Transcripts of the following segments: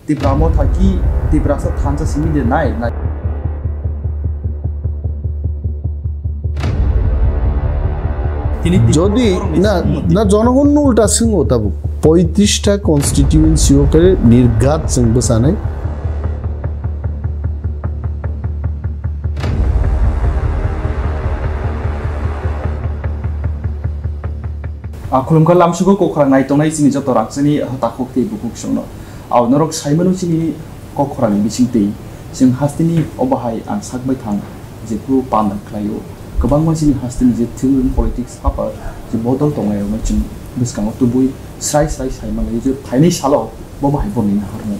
Debbbarma thaki Debbrasa thansa simi de nai যদি না না জনগণ উল্টা সিংহ তাবো 35টা কনস্টিটিউয়েন্সি ওকে নির্ঘাত সিংহ সানাই खुलुमखा लामसुखौ KOK KHORANG नायतंनाय सिनि जत रांसनि ताखुक ते बुकुक संनो आव नरक साइमनु सिनि KOK KHORANG बिसिंते जों हास्तिनि अबाहाय आं सागबाय थां जेखौ पान्दा खालायो गोबां मानसिनि हास्तिनि जे थिउन पलिटिक्स हाबा जे बदल दंनायावनो जों बिसकाङाव तुबुय स्राय स्राय साइमालाय जे फाइनै सालाव बबाहाय बननि हारमो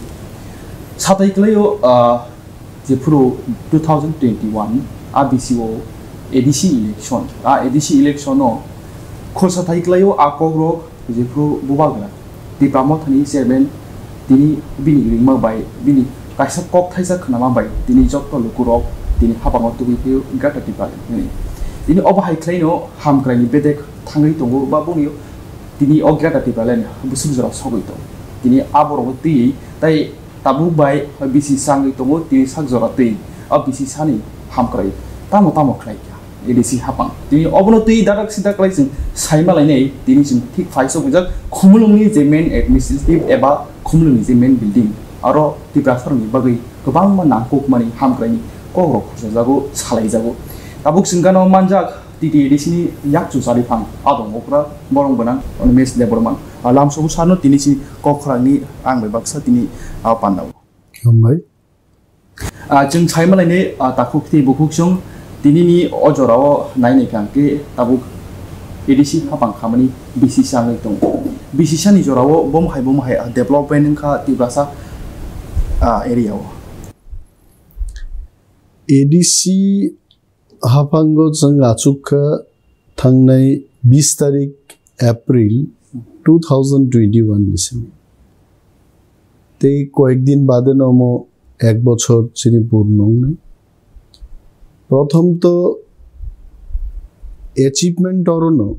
साथै खालायो जे पुरो 2021 आबिसिओ एडिसि इलेक्शन एडिसि इलेक्शननो खरसा थाइक्लायो आकग्रो जेफ्रु बुबागरा Debbbarma थानि चेयरमैन दिनि बिनि रिंमा बाय बिनि कायसा कक थाइसा खनामा बाय दिनि जत्त लुकुरक दिनि हाबाङाव तुबिफियो गाटाति बाय दिनि अबाहाय क्लाइनो हामग्रानि बेदेक थाङै दङो बा बुनियो दिनि अग्राटाति बायलेन बुसुजरा सगैतो दिनि आबरव ति ताइ ताबु बाय बिसि सांगै दङो दिनि सागजरा ति बिसि सानि हामग्राय तामो तामो क्लाइ एडिसि हाबां दिनि अबनति दाराक सिदा क्लाइसिं साइमालायनै दिनि जों थिक फाइसो गजा खुमुलुंनि जे मेन एडमिनिस्ट्रेटिव एबा खुमुलुंनि जे मेन बिल्डिं आरो Debbrasarनि बागै गोबां नांगौ मानि हामग्रायनि कग्र खरसा जागो सालाय जागो ताबुक सिंगानो मानजाक TTAADC नि याकजु जारिफां आदंगफ्रा बरं गोनां अनिमेश देब्बरमा लामसोबो सानो दिनिसि KOK KHORAंनि आं बे बाक्सा दिनि पान्दाव हमबाय जों साइमालायनै ताखुकति बुकुकजों दिनिनि अजराव नायनाय खांके ताबुक एडिसि हाबां खामानि बिसिसाङै दं बिसिसानि जराव बमहाय डेभलपमेन्ट खा Debbrasa एरियाव एडिसि हाबांगो जों आचुका थांनाय 20 तारिख एप्रिल 2021 निसिम ते कয়েক दिन बादे नमो 1 বছর চিনি পূর্ণ নাই प्रथम तो एचिवमेंट अरनो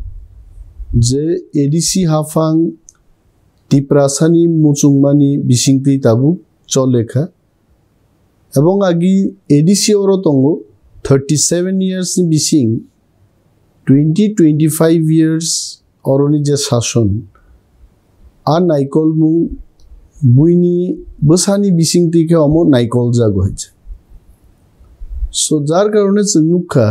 जे एडिसि हाफां Debbrasani मुचुंगमानी बिसिंति ताबु चलेखा एवं आगि एडिसि अरो तंगो 37 years नि बिसिं 20-25 years अरोनि जे शासन आ नाइकल मुं बुइनि बसानि बिसिंति के अमो नाइकल जागो हेचे So जार कारणे जोंनुखा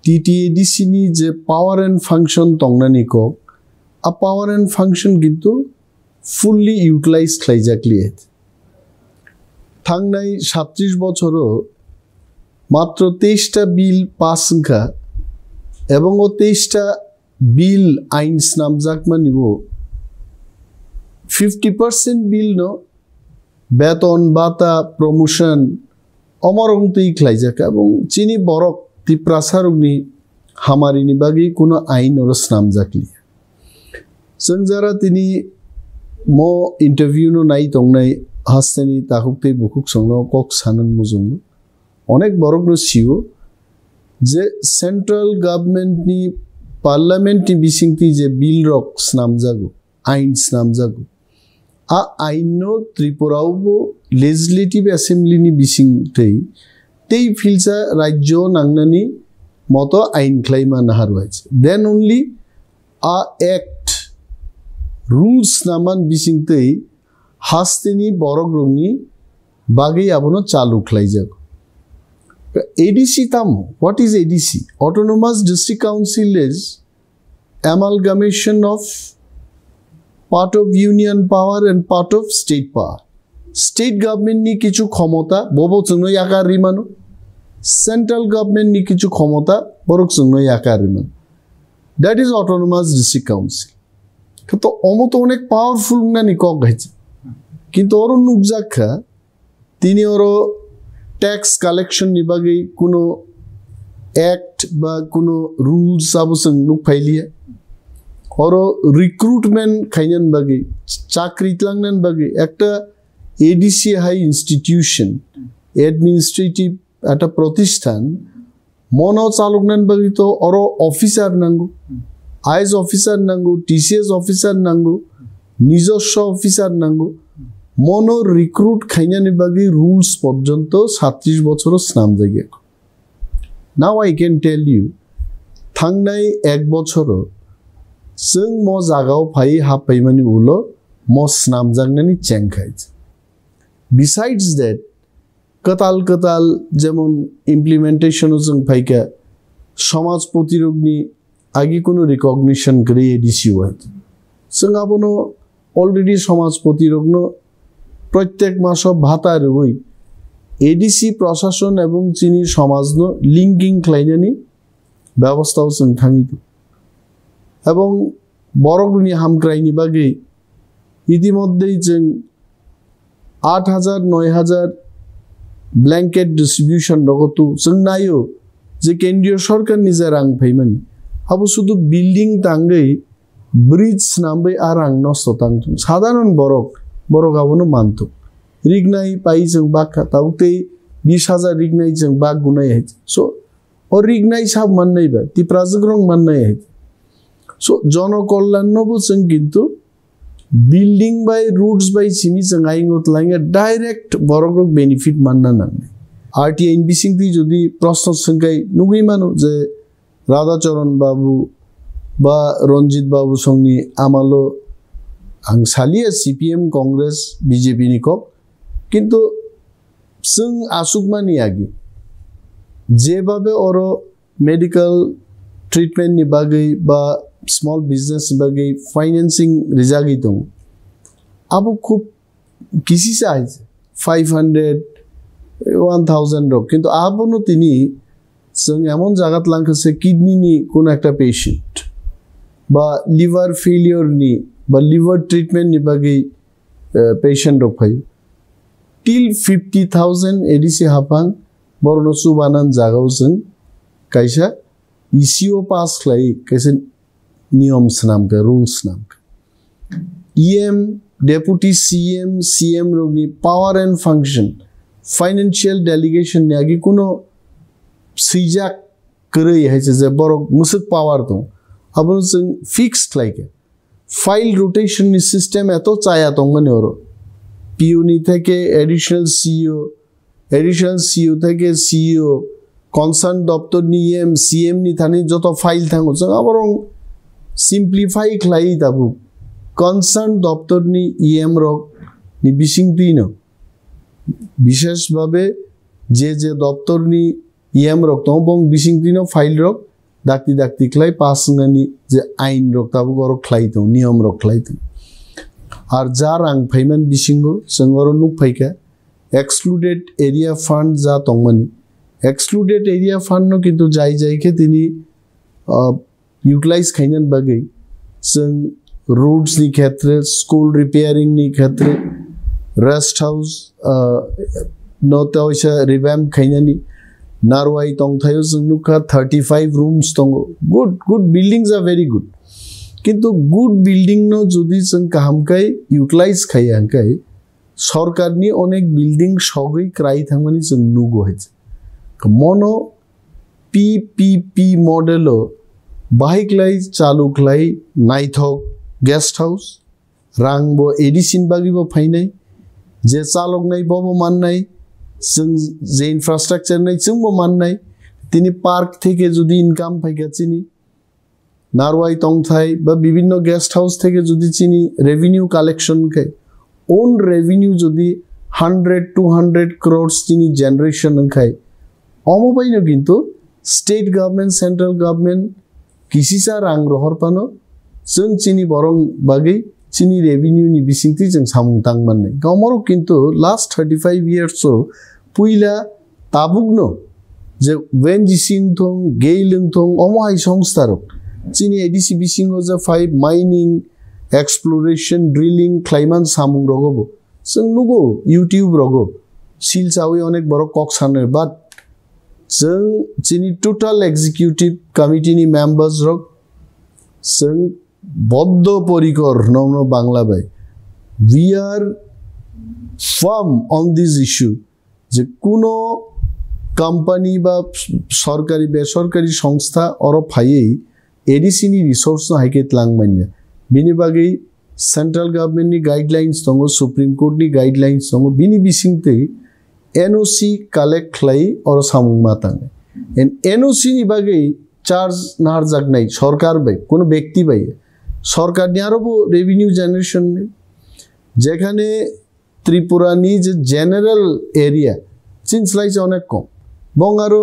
TTAADC नि जे पावर एंड फंक्शन तंगनानि को आ पावर एंड फंक्शन किन्तु फुल्ली यूटिलाइज खालायजाक्लिये थांनाय 37 बछरो मात्र 23 टा बिल पास संखा एवं 23 टा बिल आइन्स नामजाकमानिबो 50% बिल न बेतन बाता प्रमोशन अमरंगति खालायजाका एवं चिनि बरक Debbrasarनि हामारिनि बागै कुनो आइन अरस नामजाक्लिये जों जारा तिनि मो इंटरव्यू नो नाइ तंगनाय हास्तेनि ताखुकते बुकुक संनो KOK सानन मुजुं अनेक बरक नो सियो जे सेंट्रल गवर्नमेंट नि पार्लियामेंट नि बिसिंति जे बिल रक्स नामजागो आइन्स नामजागो आ आइनो त्रिपुरावबो लेजिस्लेटिव असेंबली नि बिसिंतै तै फिल्सा राज्य नांनानि मतो आइन clima नाहारवाइज then only uh act rules naman bisingtei hasteni borogrongni bagi abono chalu khlaijak ADC tam what is ADC autonomous district council is amalgamation of part of union power and part of state power state government ni kichu khomota bobo chungno yakar rimano central government ni kichu khomota borok chungno yakar rimano that is autonomous district council तो अमो तो अनेक powerful ना निको गहिच किंतु और नुकजाखा तिनी और tax collection निबागे कुनो act बा कुनो रूल्स अब संग नुक फैलिया और रिक्रूटमेंट खाइनन बागे चाकरी तलांगनन बागे एकटा एडीसी हाई इंस्टीट्यूशन एडमिनिस्ट्रेटिव एटा प्रतिष्ठान मनो चालुकनन बागे तो और ऑफिसर नांगो आईएएस ऑफिसर नांगो टीसीएस ऑफिसर नांगो निजस्व ऑफिसर नांगो মনো রিক্রুট খাইনানি বাকি রুলস পর্যন্ত 37 বছর স্নাম জায়গা now I can tell you থাংনাই 1 বছর जों म जागाव फाइ हाबफैमानि उल म स्नाम जांनानि चेंखाइज बिसाइड्स दैट कताल जेमन इमप्लिमेंटेशन जों फाइका समाज प्रतिरोधनि आगे कोनो रिकॉग्निशन करे एडीसी वाय जों आबनो अलरेडी समाज प्रतिरोधनो प्रत्येक मासो भाता रवै एडीसी प्रशासन एवं चीनी समाजनो लिंकिंग खालायनानि व्यवस्थाव जों थांगिदो এবং বড়গুনি হামক্রাইনি বাগে ইতিমধ্যেই जों 8000 9000 ব্ল্যাঙ্কেট ডিস্ট্রিবিউশন রগতু जों नायो যে কেন্দ্রীয় সরকার নিজে রাং ফাইমানি আবু শুধু বিল্ডিং তাঙ্গই ব্রিজ নামবে আর রাং নষ্ট তাংতুম সাধারণ বড় গাবনো মানতো রিগনাই পাই जों বাকা তাউতে 20000 রিগনাই जों বাগ গুনাই है सो और रिगनाई साब माननाय बा तिप्राजग्रं माननाय है सो जनकल्याणबो जों किन्तु बिल्डिंग बाय रूट्स बाय सिमी जों आइंगत लांगे डायरेक्ट बरग्रक बेनिफिट मानना नांगे आरटीआई बिसिंगति जदि प्रश्न संखाय नुगै मानो जे राधाचरण बाबू बा रंजित बाबू संनि आमालो आं सालिया सीपीएम कांग्रेस बीजेपी नि कक किन्तु जों आसुकमानि आगे जेबाबे अरो मेडिकल ट्रिटमेंट नि बागै बा स्मॉल बिजनेस बागै फाइनेंसिंग रिजागि दं आबो खूब किसी साइज 500 1000 रक किन्तु आबोनो तिनि जों एमन जागात लांखसे किडनी नि कोन एकटा पेशेंट बा लिवर फेलियर नि बा लिवर ट्रिटमेंट नि बागै पेशेंट रक फाय टिल 50000 एडीसी हापां बरनो सुबानान जागाव जों कायसा ईसीओ पास खालाय कैसे नियम नाम का रूल्स नाम का EM deputy CM रोगनी power and function financial delegation ने आगे कोनो सीजा करे है जे बरक मुसक पावर दं अब जों फिक्स लाइक फाइल रोटेशन नि सिस्टम एतो चाया दं माने और पीओ नि थेके एडिशनल सीईओ थेके सीईओ कनसार्न दप्तर नि एम सीएम नि थानि जतो फाइल थांगो जों आबरं सिम्प्लिफाई खालाय दाबु कनसार्न दप्तर नि ईएम रक नि बिसिंगतिनो विशेष भाबे जे दप्तर नि ईएम रक दं बं बिसिंगतिनो फाइल रक दाक्ति खालाय पासंगानि जे आइन रक दाबु गरक खालाय दं नियम रक खालाय दं आर जा रां फाइमान बिसिंगो जों अरो नुक फाइका एक्सक्लूडेड एरिया फंड जा तंगमानि एक्सक्लूडेड एरिया फंड नो किन्तु जाय के तिनि यूटिलाइज खाइनन बागै जों रोड्स नि क्षेत्र स्कूल रिपेयरिंग नि क्षेत्र रेस्ट हाउस नोतावैसा रिवैम्प खाइनानि नारवाई तंगथायो जों नुका 35 रूम्स दङ good buildings are very good किन्तु गुड बिल्डिंग नो जदि जों काहामखाय यूटिलाइज खाइयांखाय सरकारनि अनेक बिल्डिंग सगै क्राय थांमानि जों नुगो है मनो पीपीपी मॉडल बाहायख्लाय चालुख्लाय नायथक गेस्ट हाउस रांबो एडिसिन बागिबो फायनाय जे चालकनाय बबो माननाय जों जे इनफ्रास्ट्राक्चर नाय जोंबो माननाय तिनि पार्क थेके जदि इनकाम फायगा चिनि नारवाई तंगथाय बा विभिन्न गेस्ट हाउस थेके जदि चिनि रेवेन्यू कालेक्शन खाय ओन रेवेन्यू जदि 100-200 crores चिनि जनरेशन खाय अमबायनो किन्तु स्टेट गवर्नमेंट सेंट्रल गवर्नमेंट किसिसा रां रहर पानो जों चिनि बरं बागै चिनि रेवेन्यू नि बिसिंगति जों सामुं तां माननाय गामरो किन्तु लास्ट 35 years पुइला ताबुगनो जे वेन जिसिं थं गेइलुं थं अमहाय संस्थारक चिनि एडीसी बिसिंगो जा 5 माइनिंग एक्सप्लोरेशन ड्रिलिंग क्लाइमान सामुं रगबो जों नुगो यूट्यूब रगो सिलसावै अनेक बर कक सानो बाट जों चिनि टोटल एग्जीक्यूटिव कमिटी नि मेंबर्स रक जों बद्ध परिकर नमनो बांग्ला बाय we are firm on this issue जे कोनो कंपनी बा सरकारी बेसरकारी संस्था और फायै एडीसी नि रिसोर्स हाइकेट लांगमान्या बिनि बागै सेंट्रल गवर्नमेंट नि गाइडलाइंस दङ सुप्रीम कोर्ट नि गाइडलाइंस दङ बिनि बिसिंते एनओसी कलेक्ट खालाय और सामुं मातांग एन एनओसी नि बागै चार्ज नार जागनाय सरकार बाय कोनो व्यक्ति बाय सरकार नि आरो रेवेन्यू जनरेशन ने जेखाने त्रिपुरा नि जे जनरल एरिया चिन्सलाय अनेक कम बं आरो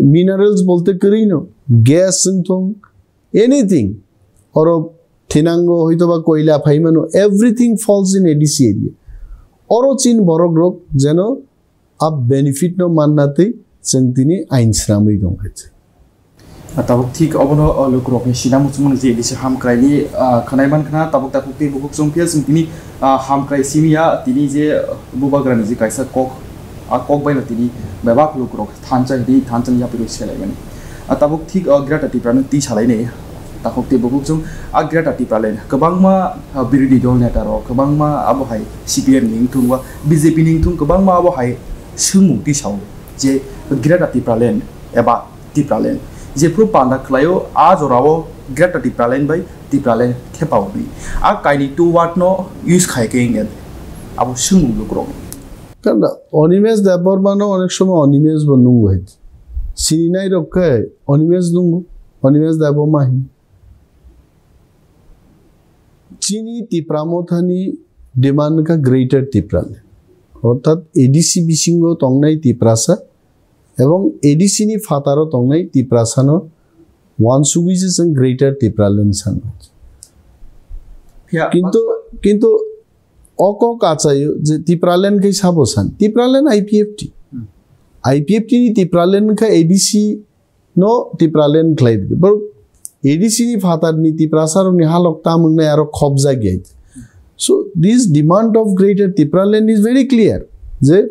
मिनारेल्स बोलते करिनो गैस संथों एनीथिंग और थिनांगो होइतोबा कोयला फाइमानो everything falls in ADC area और चिन बरग्रक जेनो अब बेनिफिट न माननाते जोंतिनि आइनस्रामै दं हेचे tabuk thik abono lukrok ni sina musmun je edisi hamkraini khanaiman khana tabuk takukti bukuk songpia sungtini hamkrai simia tini je bubagrani je kaisa kok baina tini babak lukrok thanchang ya piru selaimani tabuk thik grata tipran ti salai ne takukti bukuk sung grata tipalen kebangma biridi dol netaro kebangma abohai CPM ningthungwa BJP ningthung kebangma abohai sungmukti saw je grata tipalen eba tipalen जे proof पांडा खलायो आज ओरावो great Tipraland बाय टिप्रालेन खेपावनि आ काइनि टू वाट नो यूज खायके इंगे अब सुंगु लुक्रो कांदा अनिमेश देबबर्मा नो अनेक समय अनिमेश बनुंगो है सिनाय रखे अनिमेश दुंगो अनिमेश देबबर्मा हि चीनी टिप्रामोथानी डिमांड का ग्रेटर टिप्राले अर्थात एडीसी बिसिंगो तंगनाय टिप्रासा एवं एडीसी नि फातारो तंगनाय टिप्रासानो वानसुगिजे जों ग्रेटर टिप्रालेन सान किंतु अको काचायो जे टिप्रालेन के साबोसान टिप्रालेन आईपीएफटी नि टिप्रालेन का एडीसी नो टिप्रालेन क्लाइड बर एडीसी नि फातार नि टिप्रासारो नि हालक तामंगनाय आरो खबजा गय so this demand of greater Tipraland is very clear जे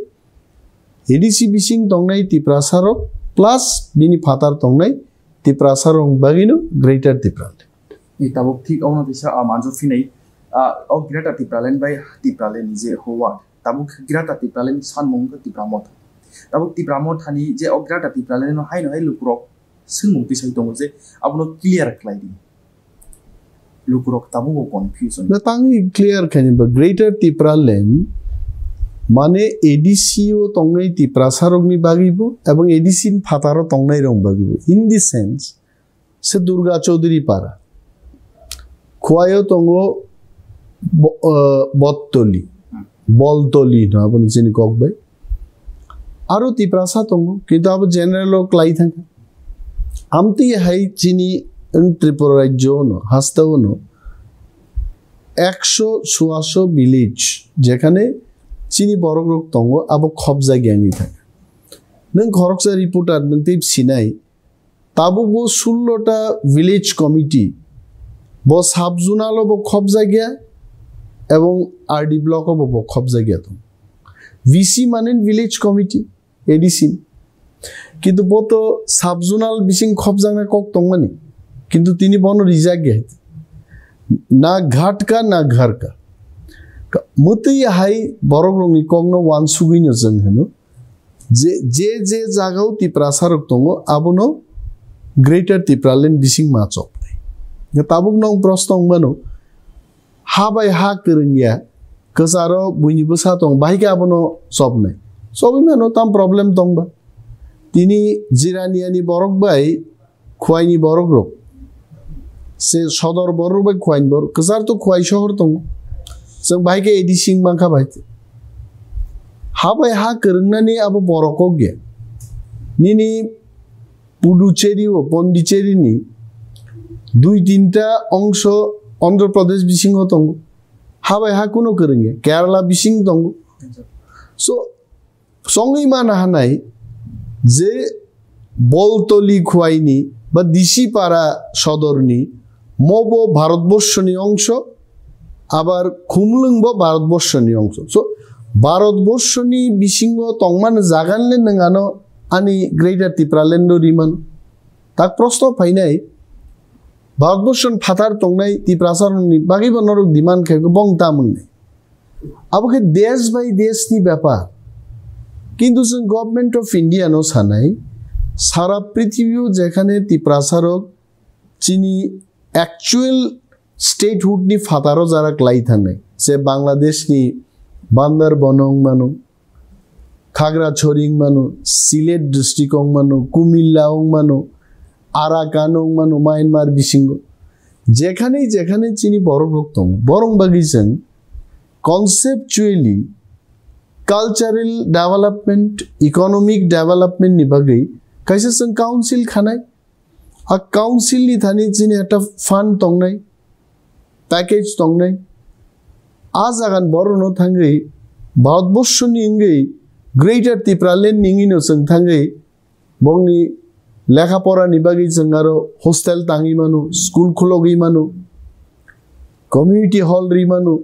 एडीसी बिसिंग तंगनाय टिप्रासारो प्लस बिनि फातार तंगनाय टिप्रासारो बागिनो ग्रेटर टिप्रालेन इताबक ठीक औना दिसा मानजो फिनै औ ग्रेटर टिप्रालेन बाय टिप्रालेन जे होवा ताबुक ग्रेटर टिप्रालेन सानमंग टिप्रामोथ ताबुक टिप्रामोथानि जे औ ग्रेटर टिप्रालेन हाय हाय लुकुरक सुंमुं बिसय दङ जे आबनो क्लियर क्लाइदि लुकुरक ताबुक कन्फ्यूजन न तांगि क्लियर खानिबा ग्रेटर टिप्रालेन माने एडीसी ओ तंगनाय टिप्रासारगनि बागिबो एवं एडीसी फातारो तंगनाय रं बागिबो इन दिस सेंस से दुर्गा चौधरी पारा खोयो तंगो बत्तली बलतली न अपन जिनि ककबाय आरो टिप्रासा तंगो किन्तु अब जनरल क्लाई थाके आमति हाय चिनि त्रिपुरा राज्य न हास्ताव न 100 विलेज जेखाने चीनी बरग्रक तंगो अब खबजा गियानि थाके नों खरकसा रिपोर्टार नों तेब सिनाय ताबो बो 16टा विलेज कमिटी बो साब जुनालो बो खबजा गया एवं आरडी ब्लॉक बो खबजा गया तो वीसी माने विलेज कमिटी एडीसी किंतु बो तो साब जुनाल बिसिंग खबजांना कक तंगमानि किंतु तिनी बनो रिजा गया ना घाट का ना घर का मुतै हाय बरग्रंनि कगनो वानसुगिनो जों होनो जे जागाव टिप्रासारक दङ आबनो ग्रेटर टिप्रालेन बिसिं माचप ताबुक नं प्रश्न बनो हा बाय हा करनिया कसारो बुनिबो सा दं बायके आबनो सबनाय सबिमानो ताम प्रॉब्लेम दंबा तिनी जिरानियानि बरक बाय खुवाइनि बरग्रक से सदर बरक बाय खुवाइन बर कसार तो खुवाइ शहर दं जों बायके एडीसी मांखा बायते हाबाय हा करंनानि अब बरको गे निनि पुडुचेरी ओ पन्डिचेरीनि 2-3टा अंश आंध्र प्रदेश बिसिंग दं हाबाय हा कुनो करंगे केरला बिसिंग दं सो संगै मान हानाय जे बलतली खुवाइनि बा दिसिपारा सदरनि मबो भारतबर्षनि अंश आबार खुमलुंगबो भारतबर्षनि अंश सो भारतबर्षनि बिसिंग तंगमान जागानले नङानो आनि ग्रेटर टिप्रालेन रिमान ताक प्रश्न फाइनाय भारतबर्षन फातार तंगनाय टिप्रासारनि बागै बनरक डिमांड खायको बं तामंने आबके देश बाय देशनि व्यापार किंतु जों गवर्नमेंट ऑफ इंडिया नो सानाय सारा पृथ्वीयाव जेखाने टिप्रासारक चिनि एक्चुअल स्टेटहुड नि फातारो जरा क्लाई थांनाय जे बांग्लादेश नि बांदरबनों मानु खागड़ाछड़ी मानु सिलेट डिस्ट्रिक्ट मानु कुमिल्लाओं मानु आराकानों मानु म्यांमार बिसिंगो जेखाने जेखाने चिनी बरं लोक दं बरं बागिजों conceptually cultural development economic development नि बागै कैसे जों काउन्सिल खानाय आ काउन्सिल नि थानि जिनि एटा फान्ड दंनाय पैकेज दंनाय आ जागान बरनो थांगै भारतबर्षनि इंगै ग्रेटर त्रिपुरालेण्ड निंगिनो जों थांगै बंनि लेखा परानि बागै जों आरो हस्टेल तांगि मानु स्कुल खुलगै मानु कम्युनिटी हॉल रि मानु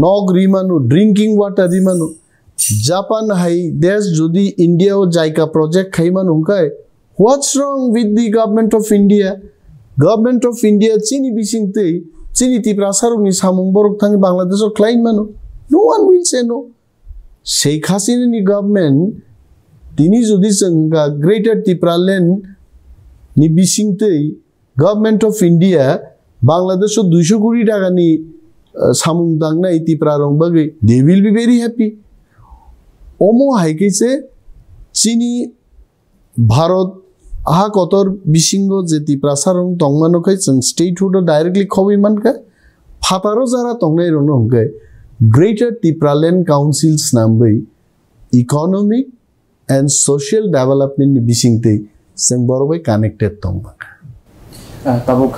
नग रि मानु ड्रिंकिंग वाटर रि मानु जापान हाई देश जुदी इंडिया ओ जायका प्रोजेक्ट खाइ मानु काय what's wrong with the government of India चिनी बिसिंगते चिनी त्रिपुरा सारुनि सामुं बरक थांगि बांग्लादेश क्लाइन मानु no one will say no Sheikh हासिनानि गवर्नमेंट दिनी जुदी जोंगा ग्रेटर त्रिपुरालेण्ड नि बिसिंगते गवर्नमेंट ऑफ इंडिया बांग्लादेश 200 कोटी टाकानि सामुं दांनाय त्रिपुरा रंग बागै they will be very happy ओमो हाइकेसे चिनी भारत आहा कतर बिसिंगो जे त्रिपुरा सारं तंगमानोखाय जों स्टेटहुड डाइरेक्टली खबै मानका फातारो जारा तंगनाय रनो हंखाय ग्रेटर त्रिपुरालेण्ड काउन्सिल्स नामै economic and social development ni bisingte seng borobai connected tongba tabuk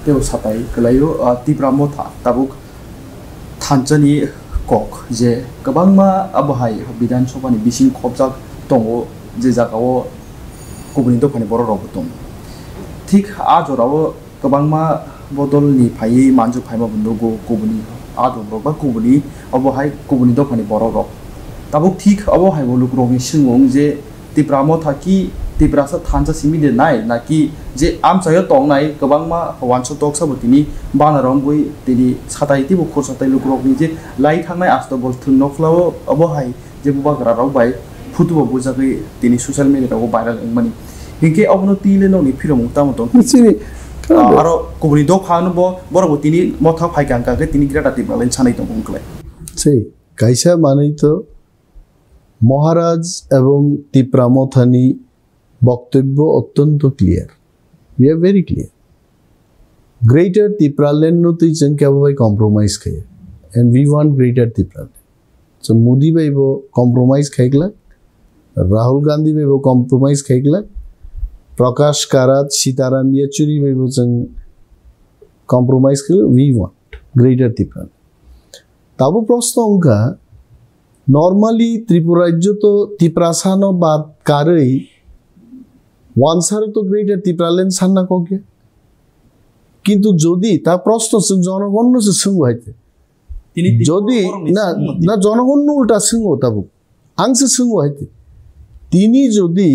teu satai kelayo Tripura motha tabuk thanchani kok je kabangma abahai bidan sabha ni bising khobjak tongo je jagao kubuni do phani boro rok tong thik a jorao kabangma bodol ni phai manju phaima bundugo kubuni a dorok ba kubuni abahai kubuni do phani boro rok tabuk ठीक अब हाइबो लुक्रोगि सिंगों जे त्रिपुरा मथा की त्रिपुरा सा थानसा सिमि दे नाय ना कि जे आम सायो तंग नाय गोबां मा वानस टक सबतिनि बानारं गय तिनि साताइति बो खर साताइ लुक्रोगनि जे लाई थांनाय आस्तो बल थुननफ्लाव अब हाइ जे बुबाग्रा राव बाय फुटुबो बुजागै तिनि सोशल मीडिया राव भाइरल मानि हिंके अबनो तिले ननि फिरम ताम तंग सिनि आरो कोबनि द फानबो बरबो तिनि मथा फाइगांगा के तिनि ग्रेटा त्रिपुरालेण्ड सानै दं बुंखलाय से काइसा मानै तो महाराज एवं त्रिपुरा मथानी बक्तव्य अत्यंत clear we are very clear greater Tripuraland नो तै जों केबाय कम्प्रोमाइज खायो and we want greater Tripuraland so Modi बायबो कम्प्रोमाइज खायगला राहुल गांधी बायबो कम्प्रोमाइज खायगला प्रकाश कारात सीताराम येचुरी बायबो जों कम्प्रोमाइज खायो वी वांट ग्रेटर त्रिपुरालेण्ड ताबो प्रश्न अंका नॉर्मली त्रिपुरा राज्य तो त्रिपुरासानो बात कारई वानसार तो ग्रेटर त्रिपुरालेण्ड सान्ना कोके किंतु जोदी ता प्रश्न जों जनगण से सोंगो हायते जोदी ना ना जनगण उल्टा सोंगो ताबु आंसे सोंगो हायते तिनी जोदी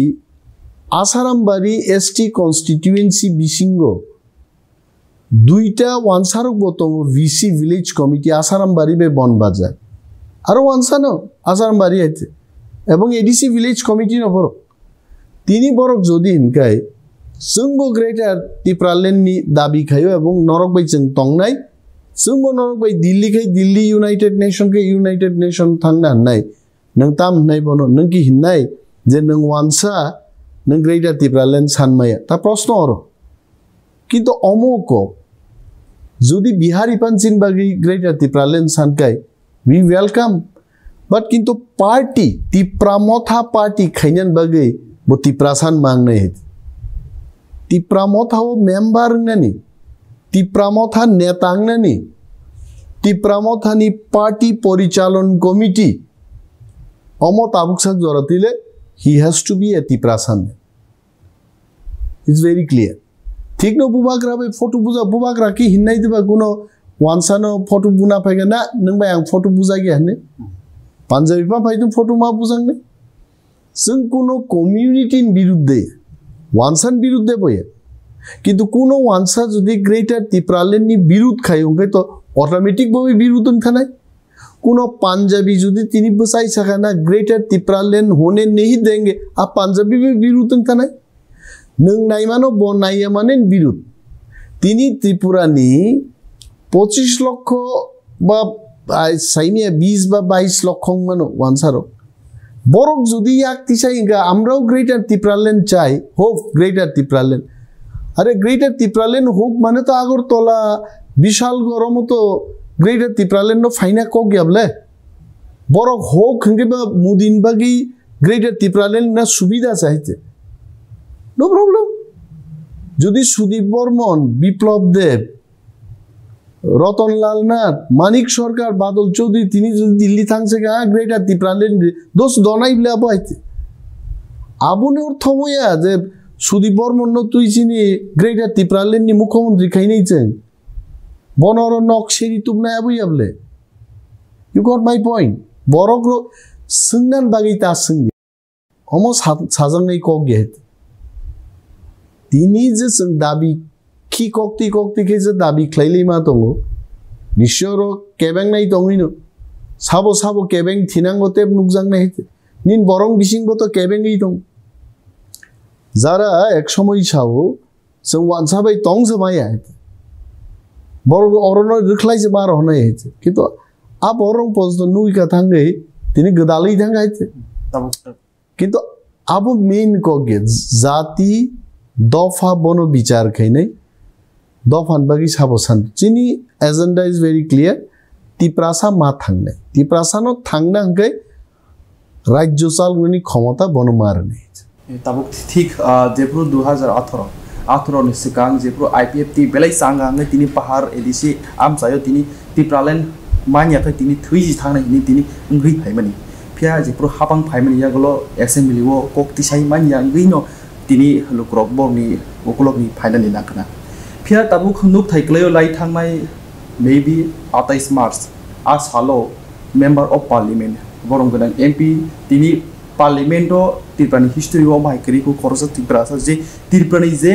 आसारामबारी एसटी कन्स्टिट्युएन्सी बिसिंगो दुईटा वानसारक बतंगो वीसी विलेज कमिटी आसारामबारी बे बन बाजार आरो वानसानो आसारामबारी आइते एवं एडीसी विलेज कमिटी न बरक तिनी बरक जोदी हिनकाय जोंबो ग्रेटर त्रिपुरालेण्ड नि दाबी खायो एवं नरक बाय जों तंगनाय जोंबो नरक बाय दिल्ली खाय दिल्ली यूनाइटेड नेशन थांना हननाय नों ताम हननाय बनो नों कि हिननाय जे नों वानसा नों ग्रेटर त्रिपुरालेण्ड सानमाया ता प्रश्न अरो किन्तु अमोको जोदी बिहारी पंचिन बागै ग्रेटर त्रिपुरालेण्ड सानकाय we welcome but किंतु पार्टी त्रिपुरा मथा पार्टी खैनन बगै बो त्रिपुरासान मांगने है त्रिपुरा मथा वो मेंबर ननी त्रिपुरा मथा नेतांग ननी त्रिपुरा मथा नि पार्टी परिचालन कमिटी अमो ताबुकसाक जरतिले he has to be a त्रिपुरासान it's very clear ठीक न बुबाग्रा बे फोटो बुबाग्रा की हिन्नाय दिबा गुनो वानसानो फोटो बुना फायगा ना नों बाय आं फोटो बुजा गया ने पांजाबी पा फायदों फोटो मा बुजांने जों कोनो कम्युनिटी बिरुद्धे वानसान बिरुद्धे बये किंतु कोनो वानसा जुदि ग्रेटर त्रिपुरालेण्ड नि बिरुद्ध खायो तो ऑटोमेटिक भावे बिरुद्ध थानाय कोनो पांजाबी जुदि तिनी बसाई सकाना ग्रेटर त्रिपुरालेण्ड होने नहीं देंगे आप पांजाबी भी बिरुद्ध थानाय नों नायमानो बनाया माने बिरुद्ध तिनी त्रिपुरानि 25 লক্ষ বা সাইমিয়া 20 বা 22 লক্ষ মানো ওয়ানসারক বরক যদি একটি চাই আমরাও গ্রেটার ত্রিপুরাল্যান্ড চাই হোক গ্রেটার ত্রিপুরাল্যান্ড আরে গ্রেটার ত্রিপুরাল্যান্ড হোক মানে তো আগরতলা বিশাল গরম তো গ্রেটার ত্রিপুরাল্যান্ড ফাইনা কক গেবলে বরক হোক হঙ্গে বা মুদিন বাগি গ্রেটার ত্রিপুরাল্যান্ড না সুবিধা চাইতে নো প্রবলেম যদি সুদীপ বর্মন বিপ্লব দেব রতনলাল নাথ মানিক সরকার বাদল চৌধুরী তিনি যদি দিল্লি থাকছে গ্রেটার ত্রিপুরাল্যান্ড দোষ দনাই বলে আবো আইতে আবুনে ওর থময়া যে সুদীপ বর্মন তুই চিনি গ্রেটার ত্রিপুরাল্যান্ড নি মুখ্যমন্ত্রী খাই নেইছেন বনর নকশেরি তুম না আবুই আবলে ইউ গট মাই পয়েন্ট বরক সিংনান বাগি তা সিংনি অম সাজাং নাই কক গে তিনি যে দাবি কি কক্তি খেয়েছে দাবি খাইলেই মা দङ নিশ্চয় কেবেং নাই দङিনো সাবো কেবেং থিনাঙ্গতে নুকজাং নাই নিন বরং বিসিংবতো কেবেংই দङ যারা এক সময় সাবো जों ওয়ানসাবাই তং জমায়া বরং অরণ রিখলাইছে মার হনাই হয়েছে কিন্তু আ বরং পর্যন্ত নুইকা থাঙ্গে তিনি গদালেই থাঙ্গাইছে কিন্তু আবো মেইন কগে জাতি দফা বন বিচার খাইনাই দফাन बागी साबसान चिनी agenda is very clear Tiprasa मा थांगनाय तिप्रासानो थांना हंकै राज्य चालगनि क्षमता बनो मारने ताबुक ठीक जेप्रो 2018 नि सिगां जेप्रो आईपीएफ टी बेलाय सांगांगे तिनी पहाड़ एदिसि आम सायो तिनी तिप्रालेन मानियाखै तिनी थुइजि थांनाय नि तिनी इंग्रि फाइमानि फिया जेप्रो हापां फाइमानि यागलो एसेम्बली वो कोक्ति साइ मानिया इंग्रिनो तिनी लुक्रक बरनि ओकलकनि फाइनालि नाखना फिर ताबुक नुक थाइक्लयो लाई थांनाय मेबी 28 मार्च आ सालो मेंबर ऑफ पार्लियामेंट बरं गोनां एमपी तिनी पार्लियामेंटो त्रिपुरानि हिस्ट्री अफ माइकरी को खरसा त्रिपुरासा जे त्रिपुरानि जे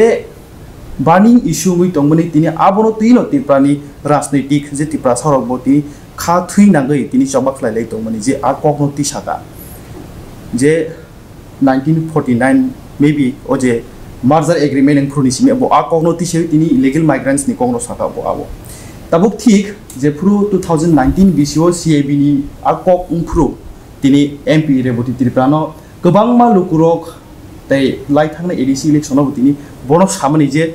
बार्निंग इश्यू मै दंमोन तिनी आबनो तिनो त्रिपुरानि राजनीतिक जे त्रिपुरा सरक बति खा थुइ नांगै तिनी चबाखलाय दंमोन जे आ कखनो तिसाका जे 1949 मेबी ओजे मार्जार एग्रीमेंट एंड प्रोनिसिमे बो आ कखनो तिसे तिनी इलीगल माइग्रेंट्स नि कखनो साका बो आबो ताबुक ठीक जे फ्रु 2019 बिसिओ सीएबी नि आ कक उमफ्रु तिनी एमपी रेबोति त्रिपुरानो गोबां मालुकुरक तै लाई थांना एडीसी इलेक्शन आव तिनी बनो सामनि जे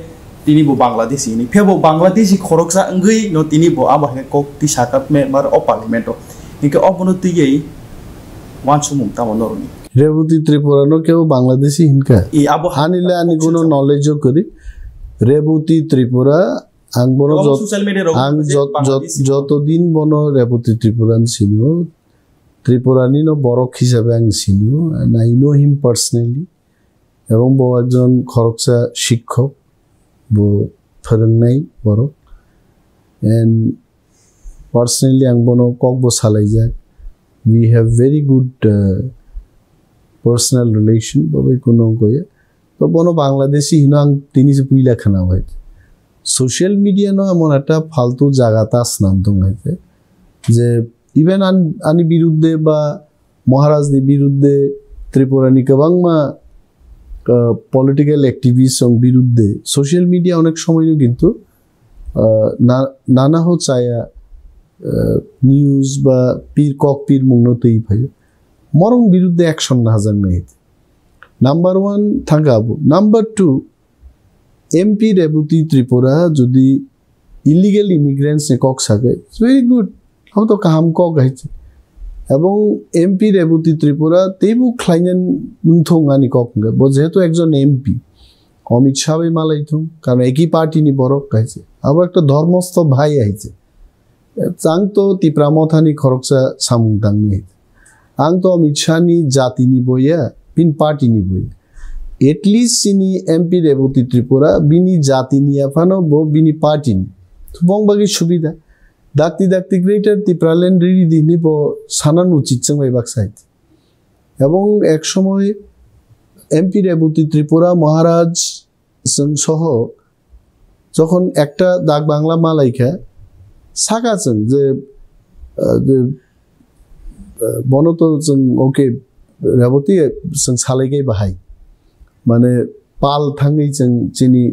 तिनी बो बांग्लादेशी नि फेबो बांग्लादेशी खरकसा अंगै नो तिनी बो आबा कक तिसाका मेंबर ऑफ पार्लियामेंट इनके अबनो तियै वानसुमुम तामनरनि रेवती त्रिपुरानो केव बांग्लादेशी हिनका हानिले आनी कोनो नॉलेज करी रेवती त्रिपुरा आं बनो आं যতদিন বনো रेवती त्रिपुरान सिनियो त्रिपुरानी नो बरक हिसाबे आं सिनियो and I know him personally এবং বো একজন খরকসা শিক্ষক বো फोरोंनाय बरक एंड पर्सनली आं बनो কক बो सालायजा we have very good personal relation बाबे कोनो कोये तो बनो बांग्लादेशी हिनां तिनी से पुइला खाना भाई सोशल मीडिया नो एमन একটা फालतू জায়গাটা স্নান দং হইছে যে ইভেন আনি বিরুদ্ধে বা মহারাজনি বিরুদ্ধে ত্রিপুরানি গোबांमा পলিটিক্যাল অ্যাক্টিভিস্টং বিরুদ্ধে সোশ্যাল মিডিয়া অনেক সময় কিন্তু নানা হচায়া নিউজ বা পীর কক পীর মুংনতেই ভাই মরং বিরুদ্ধে অ্যাকশন না হাজার নাই নাম্বার 1 থাকাবো নাম্বার 2 এমপি রেবুতি ত্রিপুরা যদি ইলিগাল ইমিগ্রেন্টস নে কক থাকে ইটস ভেরি গুড হাউ তো কাম কক গাইছে এবং এমপি রেবুতি ত্রিপুরা তেবু খাইনান নুথংআনি কক গে যেহেতু একজন এমপি অমিত শাহই মালাইথুম কারণ একই পার্টি নি বরক গাইছে আবার একটা ধর্মস্থ ভাই আইছে চাং তো তিপ্রামথানি খরকসা সামুংদাং নে आं तो अमित शाहनि जातिनि बया पिन पार्टीनि बया एटलिस्ट सिनि एमपी रेवती त्रिपुरा बिनि जातिनि आफानो बो बिनि पार्टीनि तो बंबागि सुबिदा दाक्ति ग्रेटर त्रिपुरालेंड रिरि दिनि बो सानान उचित जों बायबाक साइड এবং এক সময় এমপি রেবতী ত্রিপুরা মহারাজ जों সহ যখন একটা দাগ বাংলা মালাইকা সাকাছেন যে বনতো जों ओके रेवती जों सालायगै बाहाय माने पाल थाङै जों जिनि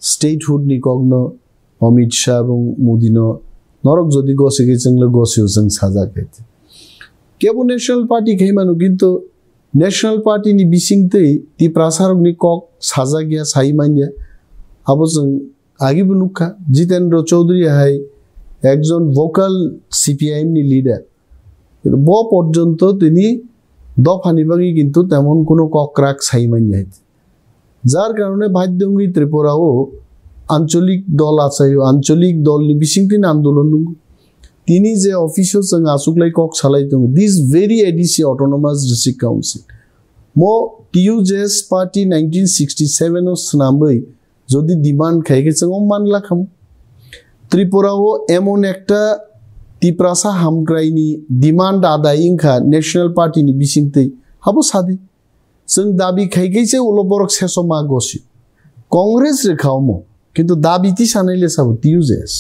स्टेटहुड नि कग्न अमित शाह এবং मोदीनो নরক যদি গছে গেছেনলে গছেও जों সাজা খাইতে কেবল ন্যাশনাল পার্টি খাইমানো কিন্তু ন্যাশনাল পার্টি नि बिसिंतै ती प्रासारक नि कक साजा गया साई मानिया अब जों आगिबो नुखा जितेन्द्र चौधरी हाय একজন ভোকাল সিপিআইএম नि লিডার কিন্তু ব পর্যন্ত তিনি দফানি বাগি কিন্তু তেমন কোনো ককরাক সাই মানিয়া যার কারণে বাধ্যঙ্গি ত্রিপুরাও আঞ্চলিক দল আছে আঞ্চলিক দল नि बिसिंतिन आंदोलन তিনি যে অফিসও जों আসুকলাই কক সালাইতং this very ADC autonomous district council মো টিইউজেএস পার্টি 1967 ও স্নামবই যদি ডিমান্ড খাইকে जों মানলা খাম ত্রিপুরাও এমন একটা টিপ্রাসা হামগ্রাইনি ডিমান্ড আদায়িংখা ন্যাশনাল পার্টি नि बिसिंतै हाबो सादि जों दाबि खाइगैसे उलबरक सेसमा गसि कांग्रेस रेखावमो किन्तु दाबिति सानाइले साबो टिइउजएस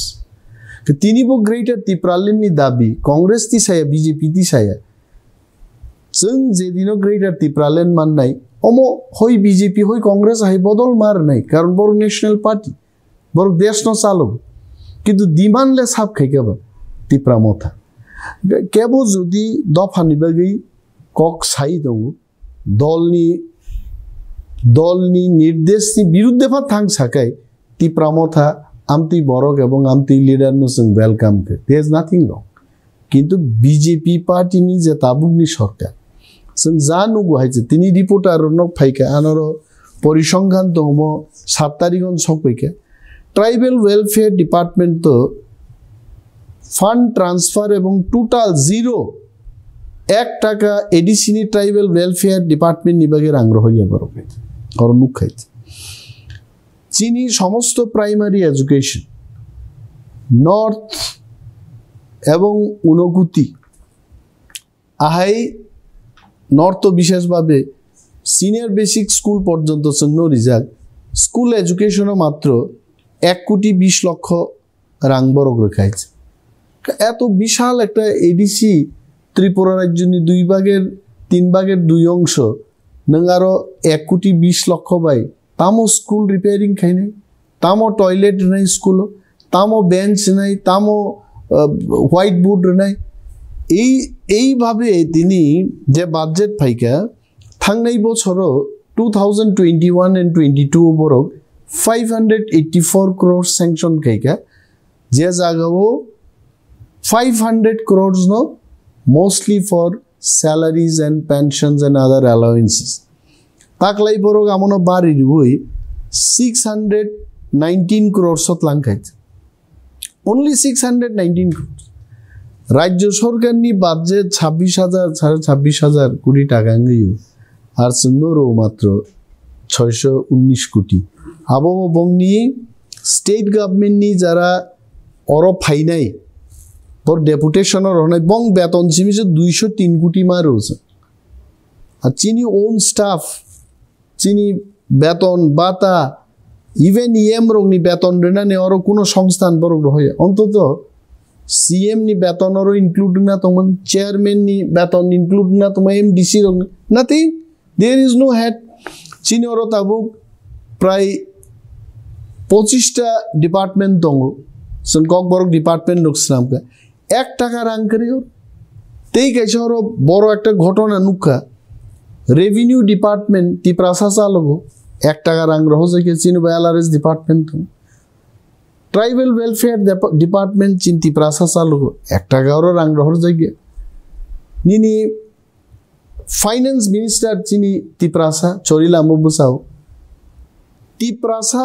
तिनीबो ग्रेटर टिप्रालिननि दाबि कांग्रेस ति साया बीजेपी ति साया जों जेदिनो ग्रेटर टिप्रालिन माननाय अमो होय बीजेपी होय कांग्रेस हाय बदल मारनाय कारण बर नेशनल पार्टी बर देश न चालो किन्तु डिमान्डले साब खाइगाबा टिप्रा मथा केबो जुदि दफानि बागै कक साइ दङ दलनि निर्देशनि बिरुद्धे फा थांग साकाय टिप्रा मथा आमती बरक एवं आमती लिडार नो जों वेलकाम के देयर इज नथिं रंग किन्तु बीजेपी पार्टी नि जे ताबुकनि सरकार जों जानु गुहायजे तिनि रिपोर्टार न फाइका आनर परिसंख्यान दङ 7 तारिखन सकैके ट्राइबल वेलफेयर डिपार्टमेंट तो फांड ट्रांसफार एवं टोटाल 0 1 টাকা एडीसी नि ट्राइबल वेलफेयर डिपार्टमेंट नि बागे रां रहिया बरक और नुक खाइते चीनी समस्त प्राइमारी एजुकेशन नॉर्थ एवं उनगुति आहाई नॉर्थ तो विशेष भावे सीनियर बेसिक स्कूल पर्यंत जोंनो रिजाल्ट स्कूल एजुकेशन मात्र 1 কোটি 20 লক্ষ রাং বরক রেখাইছে এত বিশাল একটা এডিসি ত্রিপুরা রাজ্যনি 2 ভাগের 3 ভাগের 2 অংশ নং আরো 1 কোটি 20 লক্ষ বাই तामो स्कूल रिपेयरिंग खाई नहीं तामो टॉयलेट नहीं स्कूल तामो बेंच नहीं तामो व्हाइट बोर्ड नहीं भावे तिनी जे बजेट फाइका थांगनाय बछरो 2021 एंड 22 बरक 584 करोड़ सैंक्शन खाइका जे जागावो 500 करोड़ नो mostly for salaries and pensions and other allowances ताकलाई बरक आमनो बारी हुई 619 करोड़ सतलांग खाइছে ओनली 619 करोड़ राज्य सरकार नि बाजेट 26,000 कोटी टाका गयो আর সুন্দরও মাত্র 619 কোটি আবো বংনি স্টেট গভর্নমেন্ট নি যারা অর ফাইনাই পর ডেপুটেশনৰ হনাই বং বেতন সিমিছে 203 কোটি মারোছে আর চিনি ওন স্টাফ चीनी बेतन बाता इवेन ईएम रोगनी बेतन रेनाने और कोनो संस्थान बरक रहे अंतत सीएम नि बेतन और इंक्लूड ना तमन चेयरमैन नि बेतन इंक्लूड ना तम एमडीसी रोग nothing there is no head चीनी और ताबु प्राय 25 टा डिपार्टमेंट दंगो सन कक बरक डिपार्टमेंट रोगसनाम का 1 টাকা রাং করিও तेई कैसे और बड़ एक घटना नुखा रेविन्यू डिपार्टमेंट ती प्रासासा लोगो 1 টাকা রাং রহ যে চিনি বায়ালারেস ডিপার্টমেন্ট ट्राइबल वेलफेयर डिपार्टमेंट चिंती प्रासासा लोगो 1 টাকা और রাং রহ জায়গা নিনি फाइनेंस मिनिस्टर चिनी ती प्रासा চরিলা মবসাও ती प्रासा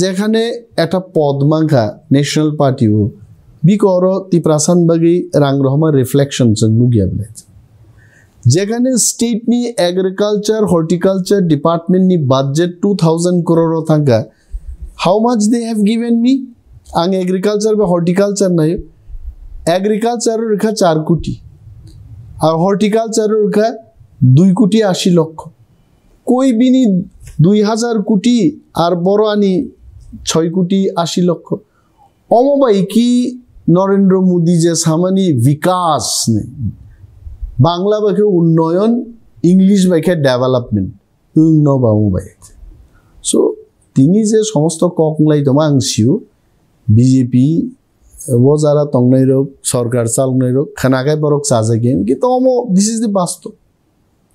যেখানে একটা পদ মাঙ্গা ন্যাশনাল পার্টিও বিকর ती प्रासान বাগি রাং রহমা রিফ্লেকশন जों नुगियाबले যেখানে স্টেট নি এগ্রিকালচার হর্টিকালচার ডিপার্টমেন্ট নি বাজেট 2000 करोड़ থাকা how much they have given me आं एग्रीकल्चर बा हर्टिकालचार নাই एग्रीकल्चर रेखा 4 কোটি আর হর্টিকালচার रेखा 2 কোটি 80 লক্ষ কই বিনি 2000 কোটি আর বড় আনি 6 কোটি 80 লক্ষ অমবাই কি নরেন্দ্র মোদি যে সামানি বিকাশ নেই बांग्ला बाखे उन्नयन इंग्लिश बाखे डेवलपमेंट न बामु बाय सो तिनी जे समस्त ककलाई तमा आंसियो बीजेपी वो जरा तंगनाय रok सरकार चालनाय rok खानागाय बरक साजागेम कि तमो दिस इज द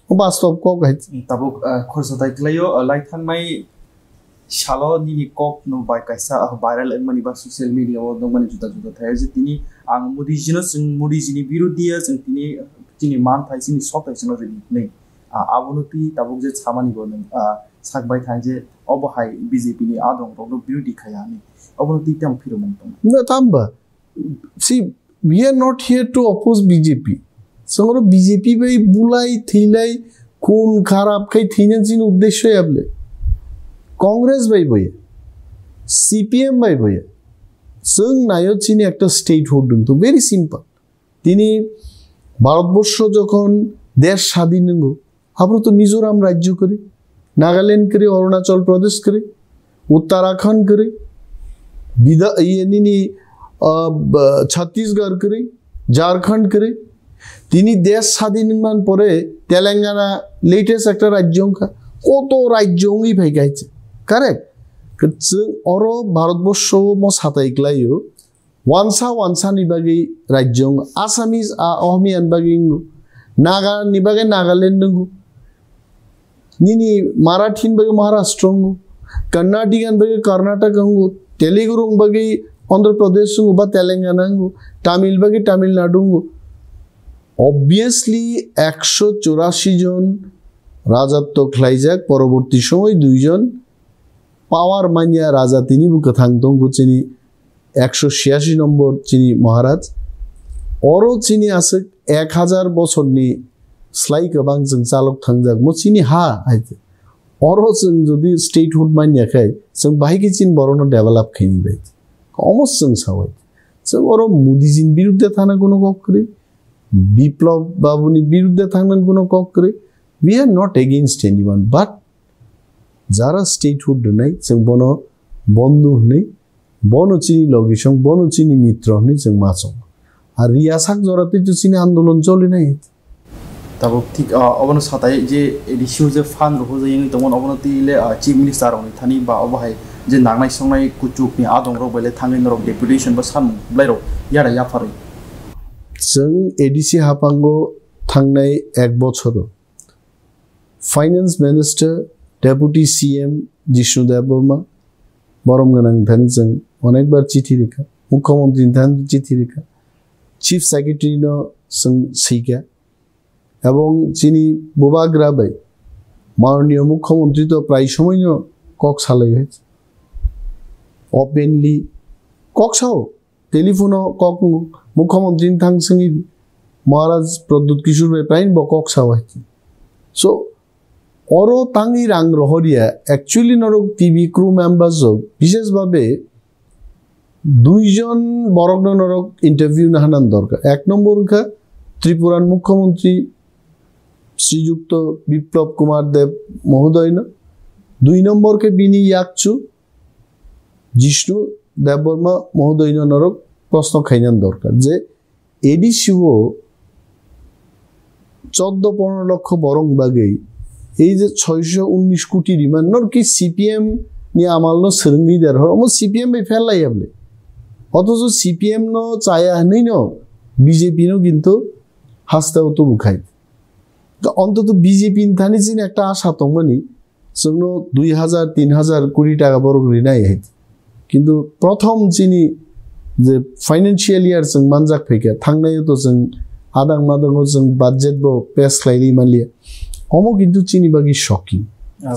वास्तव को गाइज ताबुक खरसताय क्लायो लाइथांनाय शालो निनि कक नो बाय कायसा भाइरल एमनि बा सोशल मीडिया ओ दंगनि जुदा जुदा थाय जे तिनि आं मोदिजिनो जों मोदिजिनि बिरुदिया जों तिनि मान थाइसिनि सकाय जों रेडि नै आबुनुति ताबुक जे सामानि बो नों सागबाय थाय जे अबहाय बीजेपी नि आदं रग बिरुदि खायानि अबुनुति तम फिरमन दं ना तांबा see we are not here to oppose BJP संगरो बीजेपी बाय बुलाई थैलाय खून खराब खाय थैनन जिन उद्देश्य याबले कांग्रेस बाय बय सीपीएम बाय बय जों नायो चिनि একটা স্টেটহুড কিন্তু ভেরি সিম্পল তিনি ভারতবর্ষ যখন দেশ স্বাধীন হলো আমরা তো মিজোরাম রাজ্য করে নাগাল্যান্ড করে অরুণাচল প্রদেশ করে उत्तराखंड करे छत्तीसगढ़ करे झारखंड करे তিনি দেশ স্বাধীন মান পরে তেলেঙ্গানা লেটেস্ট একটা राज्यों का কত राज्यों ই ফাইকাইছে কারেক্ট जों अरो भारतबर्ष म साताइक्लायो वानसा नि बागै राज्यों आसामिस अहमियान बागै नागा नि बागै नागालैंड नंगु निनि मराठीन बागै महाराष्ट्र नंगु कर्नाटकन बागै कर्नाटक नंगु तेलुगु बागै आंध्र प्रदेश नंगु बा तेलंगाना नंगु तमिल बागै तमिलनाडु नंगु obviously 184 জন রাজত্ব খ্লাইজাক পরবর্তী সময় দুইজন পাওয়ার মানিয়া রাজা তিনি বুকে থাংতং চিনি 186 নম্বর চিনি মহারাজ অরো চিনি আছে 1000 বছরনি স্লাই गोबां जों चालक थांजाक म चिनि हा आइते अरो जों जदि स्टेटहुड मानिया खाय जों बाहायखि चिन बरनो डेभलप खैनि बाय अलमोस्ट जों सावय जों अरो मोदीजिन बिरुद्धे थाना कोनो ककरे বিপ্লব বাবুনি বিরুদ্ধে থাকলেন কোনো ককরে we are not against anyone but যারা স্টেটহুড নাই जों বন বন্ধু নেই বন চিনি লগিসং বন চিনি মিত্র নেই जों মাছং আর রিয়াসাক জরাতে তো চিনি আন্দোলন চলে নাই তাবো ঠিক অবন সাতাই যে এডিসিও যে ফান রহ যায়নি তমন অবনতিলে চিফ মিনিস্টার অনি থানি বা অবহাই যে নাংনাই সংনাই কুচুকनि आदं र बले थांगिन र डेपुटेशन बा सान ब्लाइरो यारा याफारै जों एडिसि हापांगो थांनाय एक बछर finance minister deputy CM Jishnu Debbarma बरम गोनां थानि जों अनेक बार चिठी रेखा मुख्यमंत्री थानि चिठी रेखा चीफ सेक्रेटरी नो जों सैका एवं चिनि बोबाग्रा बाय माननीय मुख्यमंत्री तो प्राय समयनो कक सालाय हयছে ओपनली कक साव टेलिफोनो कक मुख्यमंत्री थांसंगी महाराज प्रद्युत किशोर भाई प्राइन बकक सावाय सो अरो तांगी रांग रहरिया एक्चुअली नरक टीवी क्रू मेंबर्स विशेष भावे दुईजन बरक नरक इंटरव्यू नाहानान दरकार एक नम्बर का त्रिपुरार मुख्यमंत्री श्रीयुक्त बिप्लब कुमार देव महोदय दुई नम्बर के बिनी याकचु जिष्णु देबबर्मा महोदय नरक प्रश्न खाइनान दरकार जे एडिसिओ 14-15 लक्ष बरং बागै এই যে 619 কোটি রিমান নর কি সিপিএম নি আমালনো সরঙ্গিদার হরম সিপিএম বে ফেলাই আবলে অথচ সিপিএম নো চায়া নেই ন বিজেপি নো কিন্তু হাসতাও তো বুখাই তো অন্তত বিজেপি থানি জিন একটা আশা তংমানি जोंनो 2000-3000 কোটি টাকা বরং ঋণাই হইত কিন্তু প্রথম চিনি जे फाइनेंशियल इयर जों मानजाक फैका थांनाय तो जों आदां मादांगो जों बाजेट बो पेस खायली मानलिया हमो किन्तु चिनि बागि शकिं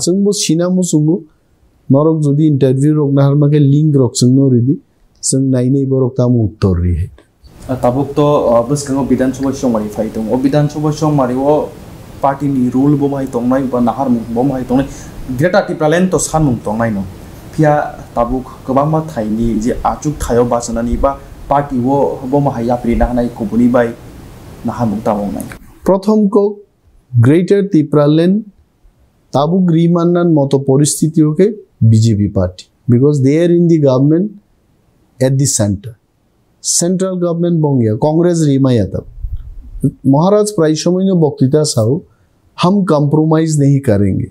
जों बो सिनामो जोंबो नरक जदि इंटरव्यू रक नाहारमाके लिंक रक जों नरिदि जों नायनै बरक तामु उत्तर रि है ताबुक तो बसकांगो विधानसभा समरि फाइतों ओ विधानसभा समरि ओ पार्टी नि रूल बो माइ तंनाय बा नाहार बो माइ तंनाय ग्रेटा टिप्रालेन तो सानमुं तंनाय न फिया ताबुक गोबां मा थाइनि जे आचुक थायो बासनानि बा पार्टी वो बमा हाया प्रिना हानाय कुबुनि बाय नाहामुं तावनाय प्रथम को ग्रेटर टिप्रालेन ताबुक रिमाननान मतो परिस्थिति okay BJP party because they are in the government at the central government बंगिया कांग्रेस रिमाया तब महाराज प्राय समय बक्तृता साहु हम कॉम्प्रोमाइज नहीं करेंगे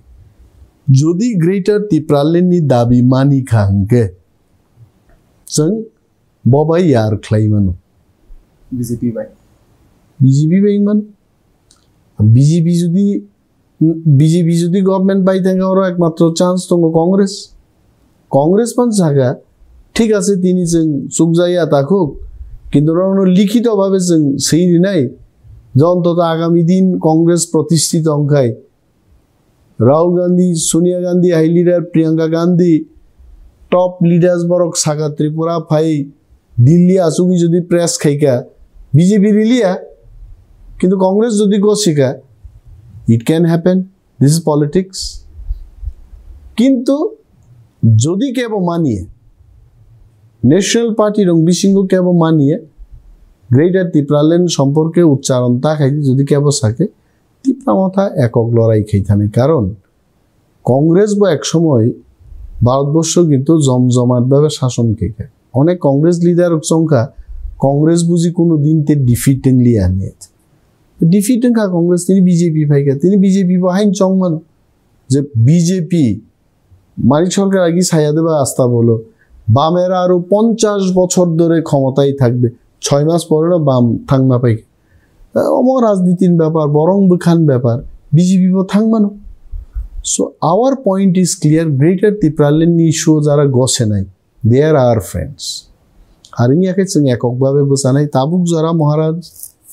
जदि ग्रेटर टिप्रालेन नि दाबी मानि खांगे जों Bobai yar claimano. BJP by BJP by man. BJP judi government by tanga oro ekmatro chance tongo Congress. Congress pan jaga ঠিক আছে তিনি जों सुखजाया थाकुक কিন্তু লিখিত ভাবে जों সেইরি নাই অন্তত আগামী দিন কংগ্রেস প্রতিষ্ঠিত অঙ্কায় Rahul Gandhi Sonia Gandhi high leader Priyanka Gandhi top leaders বরক সাগা ত্রিপুরা ফাই দিল্লি আসুকি যদি প্রেস খাইকা বিজেপি রিলিয়া কিন্তু কংগ্রেস যদি গছিকা it can happen this is politics কিন্তু যদি কেবল মানিয়ে ন্যাশনাল পার্টি রং বিশিঙ্গ কেবল মানিয়ে গ্রেটার ত্রিপুরাল্যান্ড সম্পর্কে উচ্চারণ তাকাই যদি কেবল থাকে ত্রিপুরা মাথা একক লড়াই খাইথানে কারণ কংগ্রেস বা এক সময় ভারতবর্ষ কিন্তু জমজমাটভাবে শাসন খেয়ে অনেক কংগ্রেস লিডার সংখ্যা কংগ্রেস বুঝি কোনো দিন তে ডিফিটিংলি আনে ডিফিটিং কা কংগ্রেস তিনি বিজেপি ভাইকা তিনি বিজেপি বাহাইন চংমান যে বিজেপি মানিক সরকার আগে ছায়া দেবা আস্থা বলো বামেরা আরো 50 বছর ধরে ক্ষমতায় থাকবে 6 মাস পরে না বাম থাকমা পাই অমর রাজনীতির ব্যাপার বরং বখান ব্যাপার বিজেপি থাকমানো so our point is clear greater Tripuraland issue যারা গছে নাই দে আর আওয়ার ফ্রেন্ডস আর ইয়াকে जों এককভাবে বসানাই তাবুক যারা মহারাজ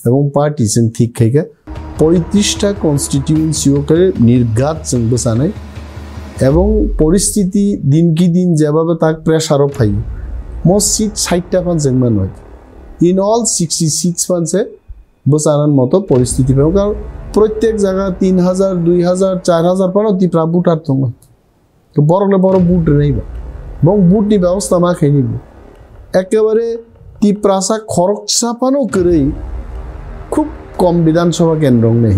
এবং পার্টি जों ঠিক খাইকা 35টা কনস্টিটিউয়েন্সিওকে নির্ঘাত जों বসানাই এবং পরিস্থিতি দিন কি দিন যেভাবে তাক প্রেসারও পাই মোস্ট সিট 60টা পান जों মান হয় ইন অল 66 পানসে বসানোর মতো পরিস্থিতি পাই কারণ প্রত্যেক জায়গা 3000 2000 4000 পানো ত্রিপুরা বুটার তো বড়লে বড় বুট নেইবা এবং বুটনি ব্যবস্থা মা খাই নিব একেবারে ত্রিপুরাসা খরচ চাপানো করেই খুব কম বিধানসভা কেন্দ্র নেই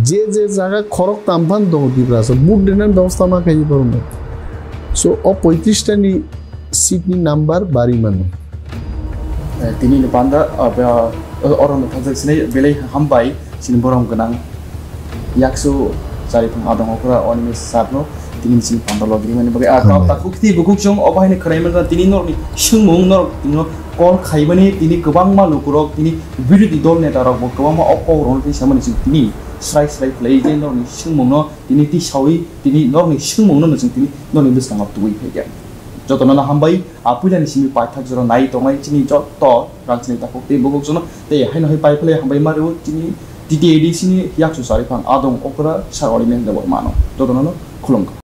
যে যে জায়গা খরচ তামফান দো ত্রিপুরাসা বুট দেনার ব্যবস্থা মা খাই পারো না সো 35টা নি সিটনি নাম্বার বাড়ি মানে তিনি পান্ডা অরণ থাকসিনে বেলাই হামবাই sin borong ganang yaksu sari pang adang okra onimis sabno tinin sin pandologi mani bagai ata takuk ti bukuk jong obahine khraimen ra tini norni sungmung nor tino kol khaibani tini gobang ma lukurok tini birodi dol neta rok bo gobang ma oporol ti samani sin tini srai play je norni sungmung no tini ti sawi tini norni sungmung no sin tini norni bisang up tui phege jotona hambai apulani simi paithak joro nai tongai chini jotto rangchini takuk ti bukuk jong te haino hai pai phale hambai maru tini TTAADC ni yaksu sari pang adong okra sarori men debor mano. Todo no kulong.